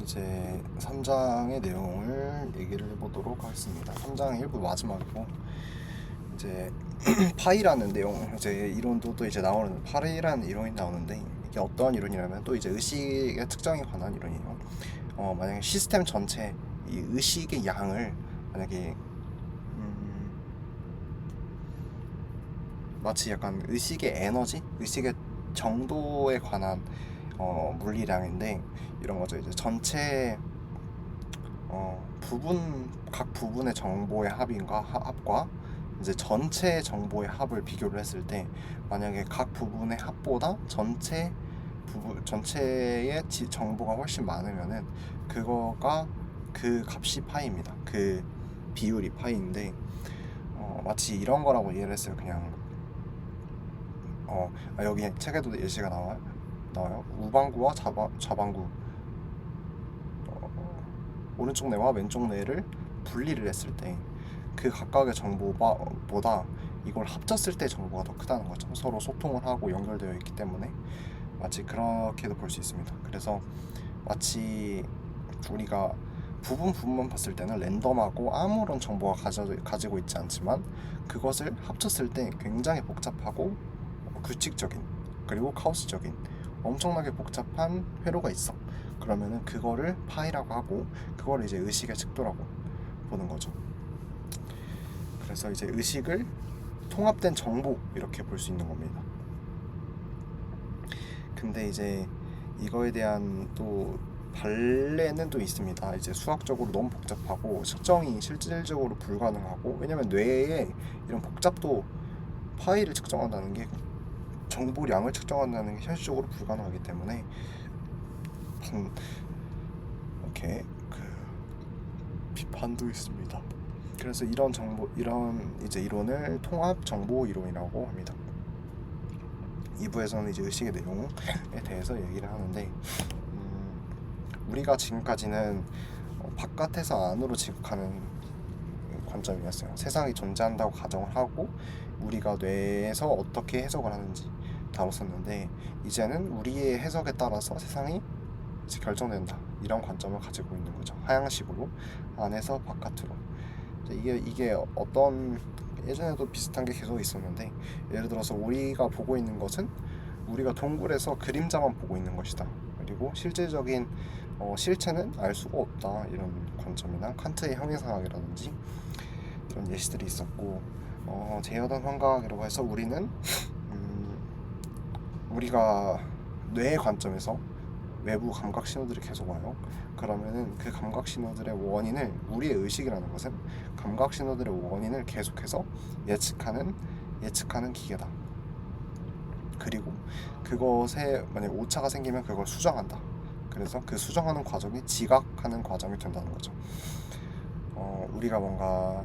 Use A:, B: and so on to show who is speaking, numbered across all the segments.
A: 이제 3장의 내용을 얘기를 해보도록 하겠습니다. 3장 일부 마지막이고, 이제 파이라는 내용, 이제 이론도 또 이제 나오는 파이라는 이론이 나오는데, 이게 어떠한 이론이냐면 또 이제 의식의 특정에 관한 이론이에요. 만약에 시스템 전체 이 의식의 양을 만약에 마치 약간 의식의 에너지, 의식의 정도에 관한 물리량인데, 이런 거죠. 이제 전체 각 부분의 정보의 합과 이제 전체 정보의 합을 비교를 했을 때, 만약에 각 부분의 합보다 전체의 정보가 훨씬 많으면은 그거가 그 값이 파이입니다. 그 비율이 파이인데, 마치 이런 거라고 이해를 했어요. 그냥 여기 책에도 예시가 나와요. 우방구와 좌방구, 오른쪽 뇌와 왼쪽 뇌를 분리를 했을 때 그 각각의 정보보다 이걸 합쳤을 때 정보가 더 크다는 거죠. 서로 소통을 하고 연결되어 있기 때문에 마치 그렇게도 볼 수 있습니다. 그래서 마치 우리가 부분만 봤을 때는 랜덤하고 아무런 정보가 가지고 있지 않지만, 그것을 합쳤을 때 굉장히 복잡하고 규칙적인, 그리고 카오스적인 엄청나게 복잡한 회로가 있어. 그러면은 그거를 파이라고 하고, 그거를 이제 의식의 척도라고 보는 거죠. 그래서 이제 의식을 통합된 정보, 이렇게 볼 수 있는 겁니다. 근데 이제 이거에 대한 또 반례는 또 있습니다. 이제 수학적으로 너무 복잡하고 측정이 실질적으로 불가능하고, 왜냐면 뇌에 이런 복잡도, 파이를 측정한다는 게, 정보량을 측정한다는 게 현실적으로 불가능하기 때문에 이렇게 비판도 있습니다. 그래서 이런 이제 이론을 통합 정보 이론이라고 합니다. 2부에서는 이제 의식의 내용에 대해서 얘기를 하는데, 우리가 지금까지는 바깥에서 안으로 지극하는 관점이었어요. 세상이 존재한다고 가정을 하고 우리가 뇌에서 어떻게 해석을 하는지 다뤘었는데, 이제는 우리의 해석에 따라서 세상이 이제 결정된다, 이런 관점을 가지고 있는 거죠. 하향식으로 안에서 바깥으로. 이게 어떤, 예전에도 비슷한 게 계속 있었는데, 예를 들어서 우리가 보고 있는 것은 우리가 동굴에서 그림자만 보고 있는 것이다, 그리고 실질적인 실체는 알 수가 없다, 이런 관점이나 칸트의 형이상학이라든지 이런 예시들이 있었고, 제어던 환각이라고 해서 우리가 뇌의 관점에서 외부 감각 신호들이 계속 와요. 그러면은 그 감각 신호들의 원인을, 우리의 의식이라는 것은 감각 신호들의 원인을 계속해서 예측하는 기계다. 그리고 그것에 만약 오차가 생기면 그걸 수정한다. 그래서 그 수정하는 과정이 지각하는 과정이 된다는 거죠. 우리가 뭔가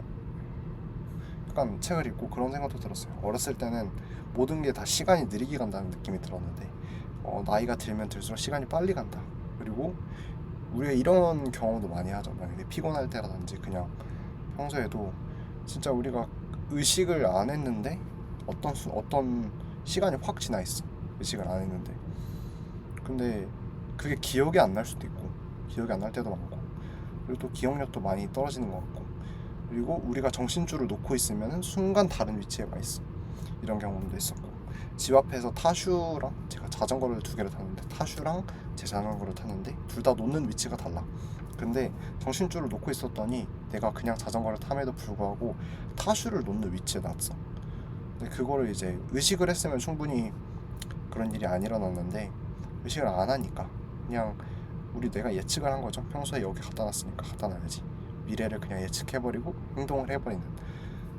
A: 약간 책을 읽고 그런 생각도 들었어요. 어렸을 때는 모든 게 다 시간이 느리게 간다는 느낌이 들었는데, 나이가 들면 들수록 시간이 빨리 간다. 그리고 우리가 이런 경험도 많이 하죠. 만약에 피곤할 때라든지 그냥 평소에도 진짜 우리가 의식을 안 했는데 어떤 시간이 확 지나 있어. 의식을 안 했는데. 근데 그게 기억이 안 날 수도 있고, 기억이 안 날 때도 많고, 그리고 또 기억력도 많이 떨어지는 것 같고, 그리고 우리가 정신줄을 놓고 있으면 순간 다른 위치에 가 있어. 이런 경험도 있었고, 집 앞에서 타슈랑, 제가 자전거를 2개를 탔는데, 타슈랑 제 자전거를 탔는데 둘 다 놓는 위치가 달라. 근데 정신줄을 놓고 있었더니 내가 그냥 자전거를 탐에도 불구하고 타슈를 놓는 위치에 놨어. 근데 그거를 이제 의식을 했으면 충분히 그런 일이 안 일어났는데, 의식을 안 하니까 그냥 우리 뇌가 예측을 한 거죠. 평소에 여기 갖다 놨으니까 갖다 놔야지, 미래를 그냥 예측해버리고 행동을 해버리는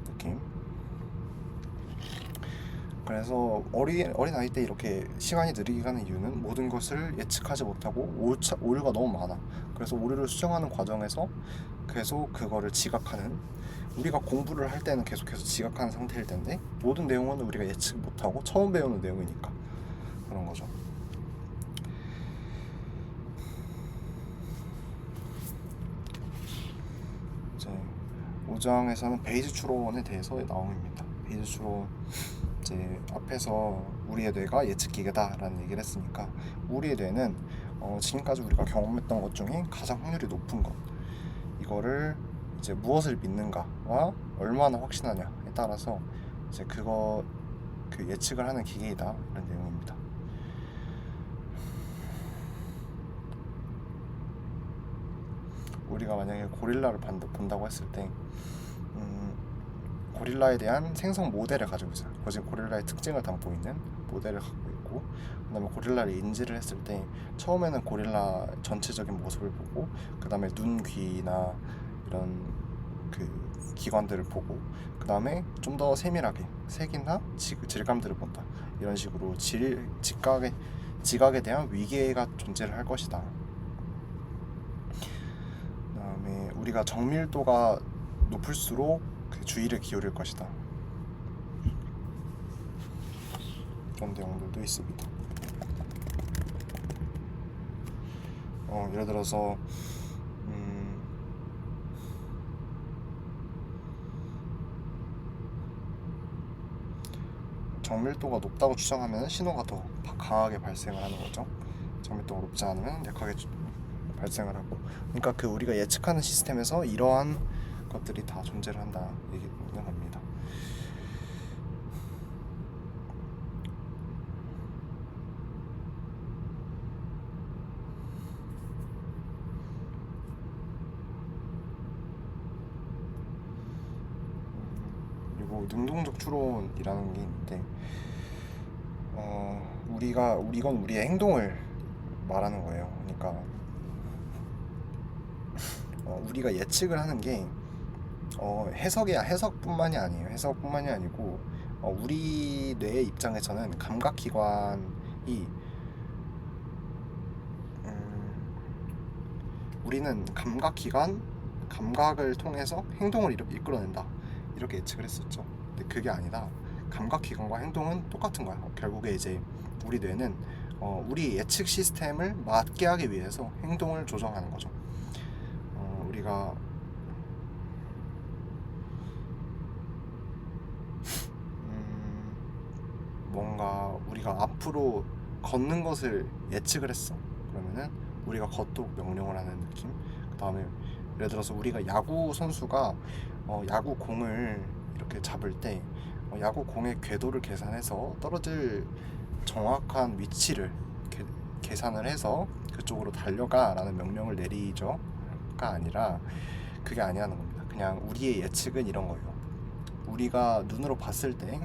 A: 느낌. 그래서 어린 아이 때 이렇게 시간이 느리게 가는 이유는 모든 것을 예측하지 못하고 오류가 너무 많아. 그래서 오류를 수정하는 과정에서 계속 그거를 지각하는, 우리가 공부를 할 때는 계속해서 지각하는 상태일 텐데, 모든 내용은 우리가 예측 못하고 처음 배우는 내용이니까 그런 거죠. 이제 5장에서는 베이즈 추론에 대해서 나옵니다. 베이즈 추론, 이제 앞에서 우리의 뇌가 예측 기계다라는 얘기를 했으니까, 우리의 뇌는 지금까지 우리가 경험했던 것 중에 가장 확률이 높은 것, 이거를 이제 무엇을 믿는가와 얼마나 확신하냐에 따라서 이제 그 예측을 하는 기계이다, 이런 내용입니다. 우리가 만약에 고릴라를 본다고 했을 때 고릴라에 대한 생성 모델을 가지고 있어요. 고릴라의 특징을 담고 있는 모델을 갖고 있고, 그 다음에 고릴라를 인지를 했을 때 처음에는 고릴라 전체적인 모습을 보고, 그 다음에 눈, 귀나 이런 그 기관들을 보고, 그 다음에 좀 더 세밀하게 색이나 질감들을 본다. 이런 식으로 지각에 대한 위계가 존재를 할 것이다. 그 다음에 우리가 정밀도가 높을수록 그 주의를 기울일 것이다. 이런 내용들도 있습니다. 예를 들어서 정밀도가 높다고 추정하면 신호가 더 강하게 발생을 하는 거죠. 정밀도가 높지 않으면 약하게 발생을 하고, 그러니까 그 우리가 예측하는 시스템에서 이러한 것들이 다 존재를 한다, 얘기하는 겁니다. 그리고 능동적 추론이라는 게 있는데, 이건 우리의 행동을 말하는 거예요. 그러니까 우리가 예측을 하는 게 해석뿐만이 아니에요. 해석뿐만이 아니고 우리 뇌의 입장에서는 감각기관이 우리는 감각을 통해서 행동을 이끌어낸다, 이렇게 예측을 했었죠. 근데 그게 아니다. 감각기관과 행동은 똑같은 거야. 결국에 이제 우리 뇌는 우리 예측 시스템을 맞게 하기 위해서 행동을 조정하는 거죠. 우리가 뭔가 우리가 앞으로 걷는 것을 예측을 했어. 그러면은 우리가 걷도록 명령을 하는 느낌. 그 다음에 예를 들어서 우리가 야구 선수가 야구 공을 이렇게 잡을 때 야구 공의 궤도를 계산해서 떨어질 정확한 위치를 계산을 해서 그쪽으로 달려가라는 명령을 내리죠가 아니라, 그게 아니라는 겁니다. 그냥 우리의 예측은 이런 거예요. 우리가 눈으로 봤을 때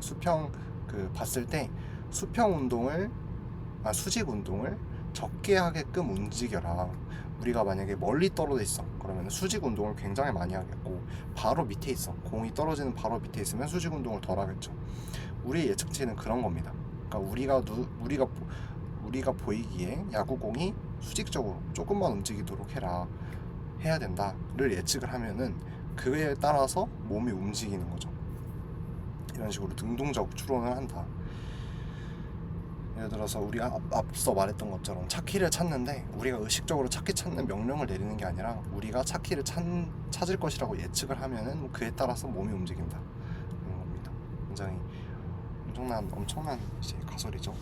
A: 수직 운동을 적게 하게끔 움직여라. 우리가 만약에 멀리 떨어져 있어, 그러면 수직 운동을 굉장히 많이 하겠고, 바로 밑에 있어, 공이 떨어지는 바로 밑에 있으면 수직 운동을 덜 하겠죠. 우리의 예측치는 그런 겁니다. 그러니까 우리가 보이기에 야구공이 수직적으로 조금만 움직이도록 해야 된다를 예측을 하면은 그에 따라서 몸이 움직이는 거죠. 이런 식으로 능동적 추론을 한다. 예를 들어서 우리가 앞서 말했던 것처럼 차키를 찾는데, 우리가 의식적으로 차키 찾는 명령을 내리는 게 아니라 우리가 차키를 찾을 것이라고 예측을 하면은 그에 따라서 몸이 움직인다, 그런 겁니다. 굉장히 엄청난 이제 가설이죠.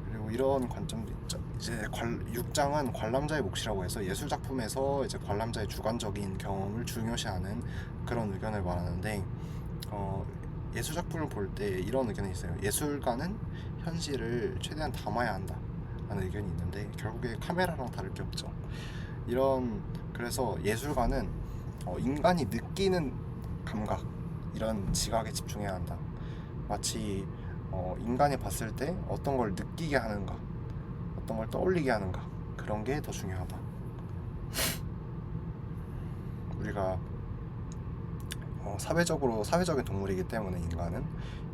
A: 그리고 이런 관점도 있죠. 이제 6장은 관람자의 몫이라고 해서 예술 작품에서 이제 관람자의 주관적인 경험을 중요시하는 그런 의견을 말하는데, 예술 작품을 볼 때 이런 의견이 있어요. 예술가는 현실을 최대한 담아야 한다 라는 의견이 있는데, 결국에 카메라랑 다를 게 없죠. 그래서 예술가는 인간이 느끼는 감각, 이런 지각에 집중해야 한다. 마치 인간이 봤을 때 어떤 걸 느끼게 하는가, 어떤 걸 떠올리게 하는가, 그런 게 더 중요하다. 우리가 사회적인 동물이기 때문에 인간은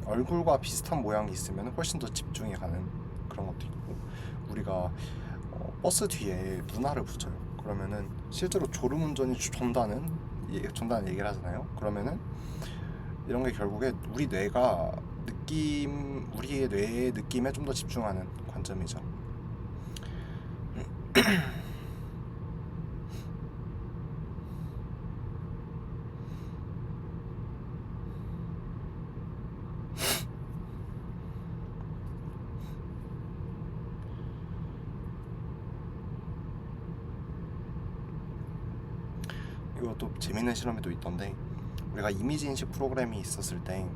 A: 얼굴과 비슷한 모양이 있으면 훨씬 더 집중이 가는 그런 것도 있고, 우리가 버스 뒤에 문화를 붙여요. 그러면은 실제로 졸음운전이 전다는 얘기를 하잖아요. 그러면은 이런 게 결국에 우리의 뇌의 느낌에 좀 더 집중하는 관점이죠. 이것도 재밌는 실험이 또 있던데, 우리가 이미지 인식 프로그램이 있었을 때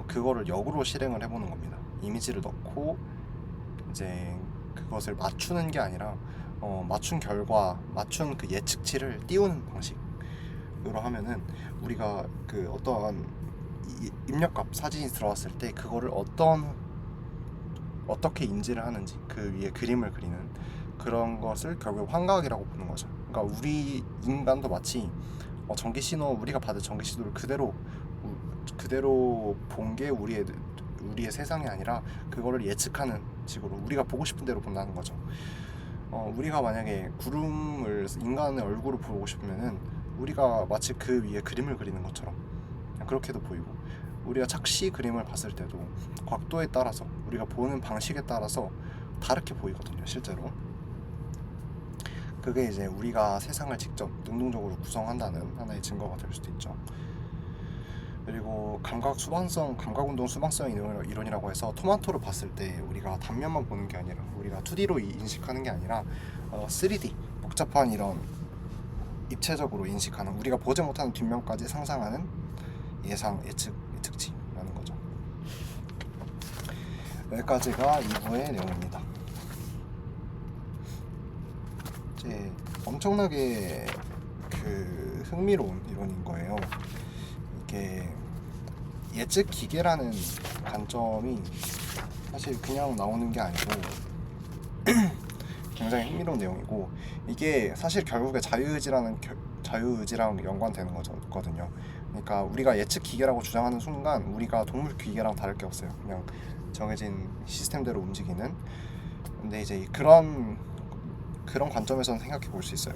A: 그거를 역으로 실행을 해보는 겁니다. 이미지를 넣고 이제 그것을 맞추는 게 아니라 맞춘 결과, 맞춘 그 예측치를 띄우는 방식으로 하면은 우리가 그 어떠한 입력값 사진이 들어왔을 때 그거를 어떻게 인지를 하는지, 그 위에 그림을 그리는 그런 것을 결국 환각이라고 부르는 거죠. 그러니까 우리 인간도 마치 전기 신호, 우리가 받은 전기 신호를 그대로 본 게 우리의 세상이 아니라 그거를 예측하는 식으로 우리가 보고 싶은 대로 본다는 거죠. 우리가 만약에 인간의 얼굴을 보고 싶으면은 우리가 마치 그 위에 그림을 그리는 것처럼 그렇게도 보이고, 우리가 착시 그림을 봤을 때도 각도에 따라서, 우리가 보는 방식에 따라서 다르게 보이거든요, 실제로. 그게 이제 우리가 세상을 직접 능동적으로 구성한다는 하나의 증거가 될 수도 있죠. 그리고 감각운동 수방성 이론이라고 해서 토마토를 봤을 때 우리가 단면만 보는 게 아니라, 우리가 2D로 인식하는 게 아니라 3D, 복잡한 이런 입체적으로 인식하는, 우리가 보지 못하는 뒷면까지 상상하는 예측치라는 거죠. 여기까지가 2부의 내용입니다. 이제 엄청나게 흥미로운 이론인 거예요. 이게 예측 기계라는 관점이 사실 그냥 나오는 게 아니고 굉장히 흥미로운 내용이고, 이게 사실 결국에 자유의지랑 연관되는 거거든요. 그러니까 우리가 예측 기계라고 주장하는 순간 우리가 동물 기계랑 다를 게 없어요. 그냥 정해진 시스템대로 움직이는. 근데 이제 그런 관점에서는 생각해 볼 수 있어요.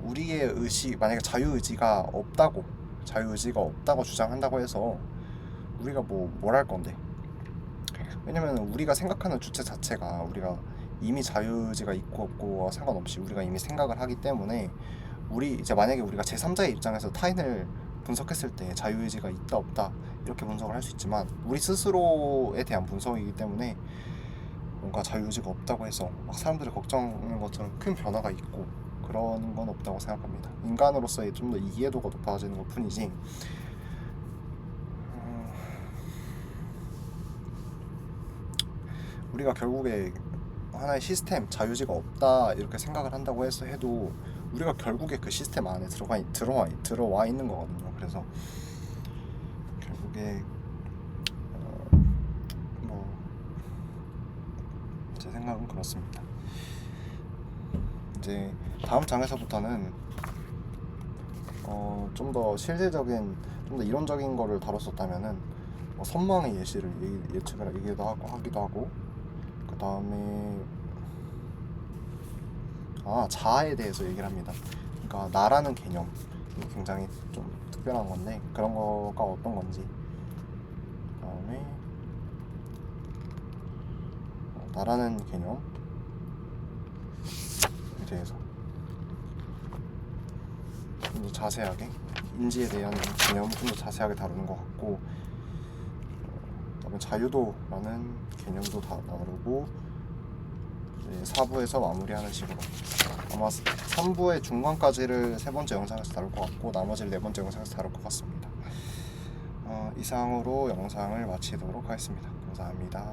A: 우리의 만약에 자유의지가 없다고 주장한다고 해서 우리가 뭘 할 건데. 왜냐면 우리가 생각하는 주체 자체가, 우리가 이미 자유의지가 있고 없고와 상관없이 우리가 이미 생각을 하기 때문에, 이제 만약에 우리가 제3자의 입장에서 타인을 분석했을 때 자유의지가 있다 없다 이렇게 분석을 할 수 있지만, 우리 스스로에 대한 분석이기 때문에 뭔가 자유의지가 없다고 해서 막 사람들이 걱정하는 것처럼 큰 변화가 있고 그런 건 없다고 생각합니다. 인간으로서의 좀 더 이해도가 높아지는 것 뿐이지, 우리가 결국에 하나의 시스템, 자유의지가 없다 이렇게 생각을 한다고 해도 우리가 결국에 그 시스템 안에 들어와 있는 거거든요. 그래서 결국에 제 생각은 그렇습니다. 이제 다음 장에서부터는 좀 더 실질적인, 좀 더 이론적인 거를 다뤘었다면은 선망의 예시를 예측을 하기도 하고, 그 다음에 자아에 대해서 얘기를 합니다. 그러니까 나라는 개념이 굉장히 좀 특별한 건데, 그런 거가 어떤 건지, 그 다음에 나라는 개념에 대해서 좀 더 자세하게, 인지에 대한 개념을 좀 더 자세하게 다루는 것 같고, 그다음에 자유도라는 개념도 다 다루고, 4부에서 마무리하는 식으로, 아마 3부의 중간까지를 3번째 영상에서 다룰 것 같고 나머지를 4번째 영상에서 다룰 것 같습니다. 이상으로 영상을 마치도록 하겠습니다. 감사합니다.